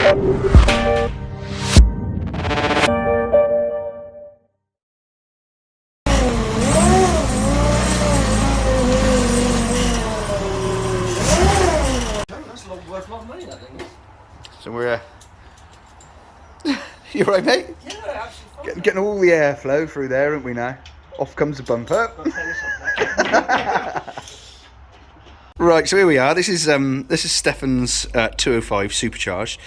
So we're you right, mate? Yeah, actually. Getting all the airflow through there, aren't we now? Off comes the bumper. Right, so here we are. This is Stefan's 205 Supercharged.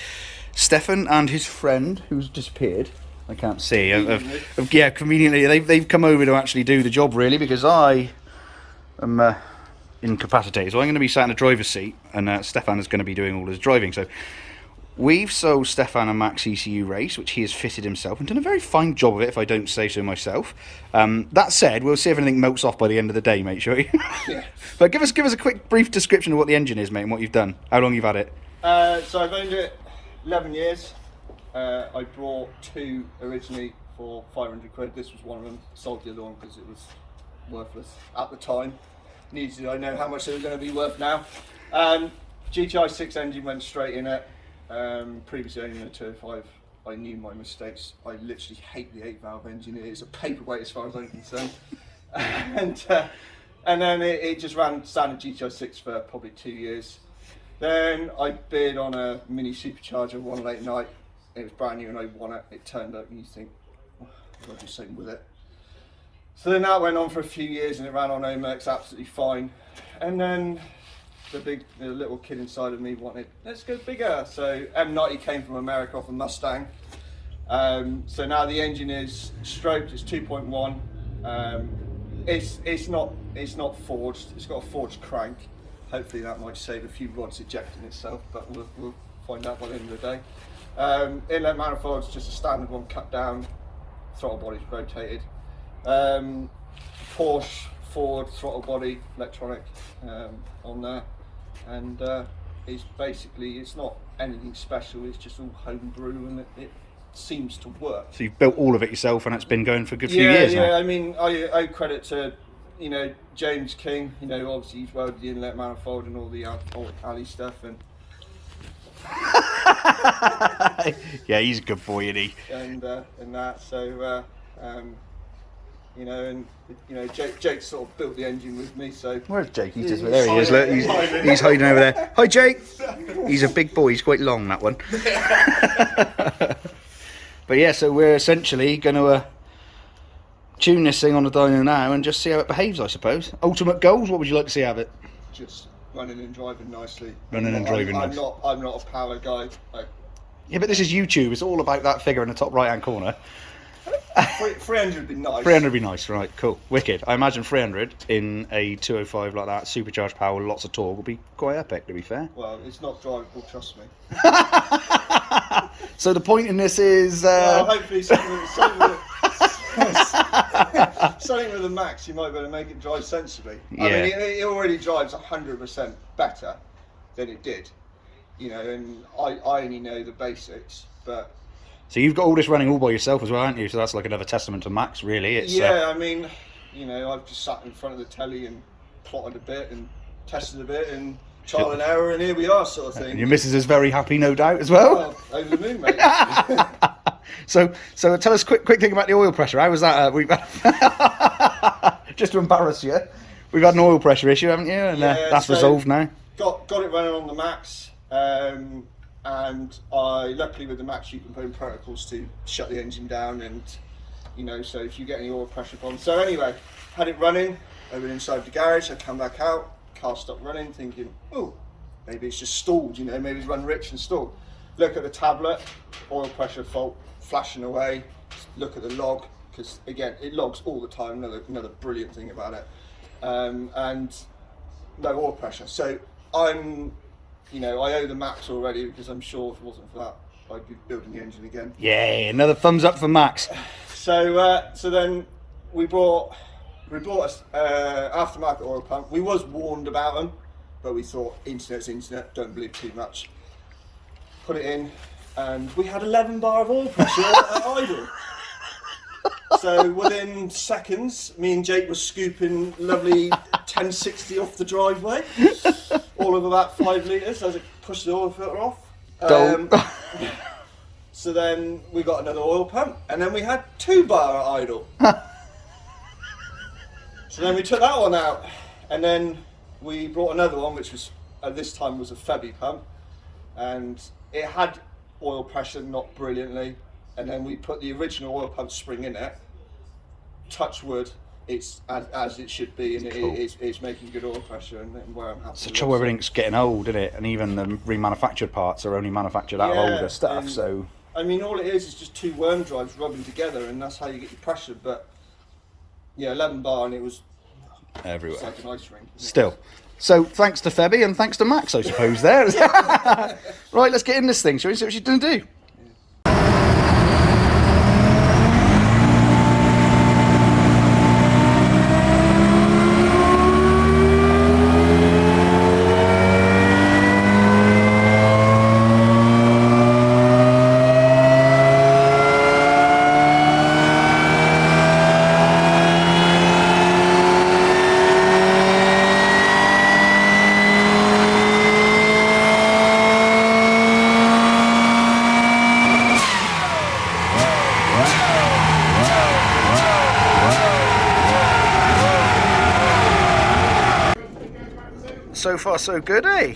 Stefan and his friend, who's disappeared, I can't see. Yeah, conveniently, they've come over to actually do the job, really, because I am incapacitated. So I'm going to be sat in the driver's seat, and Stefan is going to be doing all his driving. So we've sold Stefan a Maxxecu Race, which he has fitted himself, and done a very fine job of it, if I don't say so myself. That said, we'll see if anything melts off by the end of the day, mate, shall we? Yeah. But give us a quick, brief description of what the engine is, mate, and what you've done. How long you've had it? So I've owned it 11 years. I brought two originally for 500 quid. This was one of them. Sold the other one because it was worthless at the time. Neither did I know how much they were going to be worth now. GTI 6 engine went straight in it. Previously owning a 205, I knew my mistakes. I literally hate the 8-valve engine. It is a paperweight as far as I'm concerned. And then it just ran standard GTI 6 for probably 2 years. Then I bid on a mini supercharger one late night. It was brand new and I won it. It turned up and you think, oh, I'll do something with it. So then that went on for a few years and it ran on OMEX absolutely fine. And then the little kid inside of me wanted, let's go bigger. So M90 came from America off a Mustang. So now the engine is stroked, it's 2.1. It's not forged, it's got a forged crank. Hopefully that might save a few rods ejecting itself, but we'll find out by the end of the day. Inlet manifold's just a standard one, cut down, throttle body's rotated. Porsche Ford throttle body, electronic on there, and it's not anything special, it's just all homebrew and it seems to work. So you've built all of it yourself and it's been going for a good few years now? Yeah, I mean, I owe credit to, James King, obviously he's welded the inlet manifold and all the alley stuff, and yeah, he's a good boy, isn't he? And that, so Jake sort of built the engine with me. So where's Jake? He's just there. He is. Look, he's hiding over there. Hi, Jake. He's a big boy. He's quite long, that one. But yeah, so we're essentially going to tune this thing on the dyno now and just see how it behaves, I suppose. Ultimate goals. What would you like to see out of it? Just running and driving nicely. Running and driving nicely. I'm not a power guy. Yeah, but this is YouTube. It's all about that figure in the top right-hand corner. 300 would be nice. 300 would be nice, right? Cool, wicked. I imagine 300 in a 205 like that, supercharged power, lots of torque, would be quite epic. To be fair. Well, it's not drivable, trust me. So the point in this is. Well, hopefully something with the Max, you might be able to make it drive sensibly. Yeah. I mean, it already drives 100% better than it did, and I only know the basics, but. So you've got all this running all by yourself as well, haven't you? So that's like another testament to Max, really. It's, I mean, I've just sat in front of the telly and plotted a bit and tested a bit and trial and error, and here we are, sort of thing. And your missus is very happy, no doubt, as well. Well, over the moon, mate. So tell us quick thing about the oil pressure. How was that? Just to embarrass you, we've had an oil pressure issue, haven't you? And that's resolved now. Got it running on the Max. And luckily with the Max you can put in protocols to shut the engine down, and so if you get any oil pressure problems. So anyway, had it running, I went inside the garage, I come back out, car stopped running, thinking, oh, maybe it's just stalled, maybe it's run rich and stalled. Look at the tablet, oil pressure fault flashing away, look at the log, because again, it logs all the time, another brilliant thing about it, and no oil pressure. So I owe the Max already, because I'm sure if it wasn't for that, I'd be building the engine again. Yeah, another thumbs up for Max. So then we bought aftermarket oil pump. We was warned about them, but we thought internet's internet, don't believe too much. Put it in, and we had 11 bar of oil pressure at idle. So within seconds, me and Jake were scooping lovely 1060 off the driveway, all of about 5 litres as it pushed the oil filter off. So then we got another oil pump, and then we had 2 bar at idle. So then we took that one out, and then we brought another one, which was at this time was a Febby pump, and it had oil pressure, not brilliantly. And then we put the original oil pump spring in it. Touch wood, it's as it should be, and Cool. it's making good oil pressure, and where I'm happy. So with trouble, it. everything's getting old, isn't it? And even the remanufactured parts are only manufactured out of Yeah, older stuff. and- So I mean, all it is just 2 worm drives rubbing together, and that's how you get your pressure. But yeah, 11 bar, and it was everywhere. it's like an ice rink. Still. So thanks to Febby and thanks to Max, I suppose. There. Right, let's get in this thing. Shall we see what she's going to do? So far, so good, eh?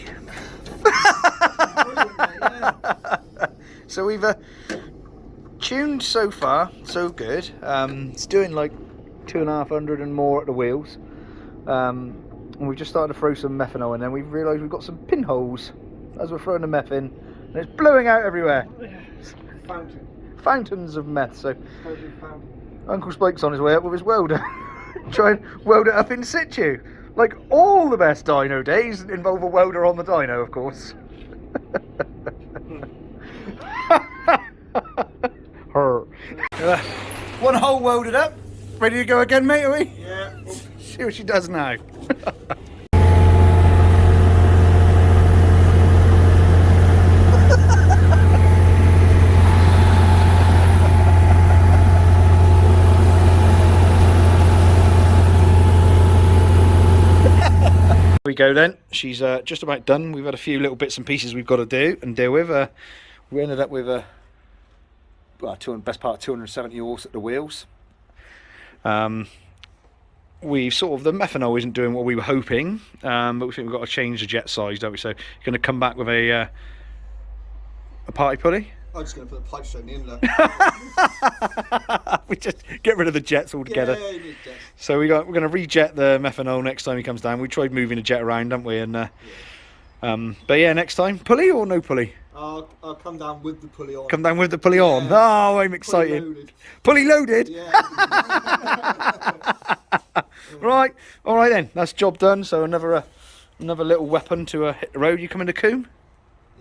So we've tuned so far, so good. It's doing like 2,500 and more at the wheels. And we've just started to throw some methanol in, and we've realised we've got some pinholes as we're throwing the meth in, and it's blowing out everywhere. Fountain. Fountains of meth. So Fountain. Uncle Spike's on his way up with his welder, try and weld it up in situ. Like all the best dyno days involve a welder on the dyno, of course. One hole welded up. Ready to go again, mate, are we? Yeah. See what she does now. We go then. She's just about done. We've had a few little bits and pieces we've got to do and deal with. We ended up with best part 270 horse at the wheels. We sort of, the methanol isn't doing what we were hoping, but we think we've got to change the jet size, don't we? So you're going to come back with a party pulley. I'm just going to put the pipe straight in the inlet. We just get rid of the jets altogether. Yeah, you need that. So we're going to rejet the methanol next time he comes down. We tried moving the jet around, haven't we? And but yeah, next time, pulley or no pulley? I'll come down with the pulley on. Come down with the pulley on. Oh, I'm excited. Pulley loaded. Yeah. Right. All right then. That's job done. So another little weapon to hit the road. You coming to Coombe?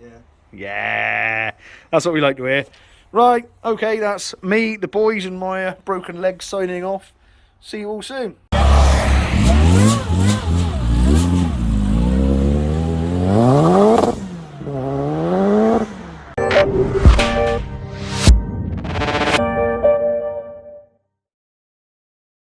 Yeah. Yeah. That's what we like to hear. Right. Okay. That's me, the boys, and my broken legs signing off. See you all soon.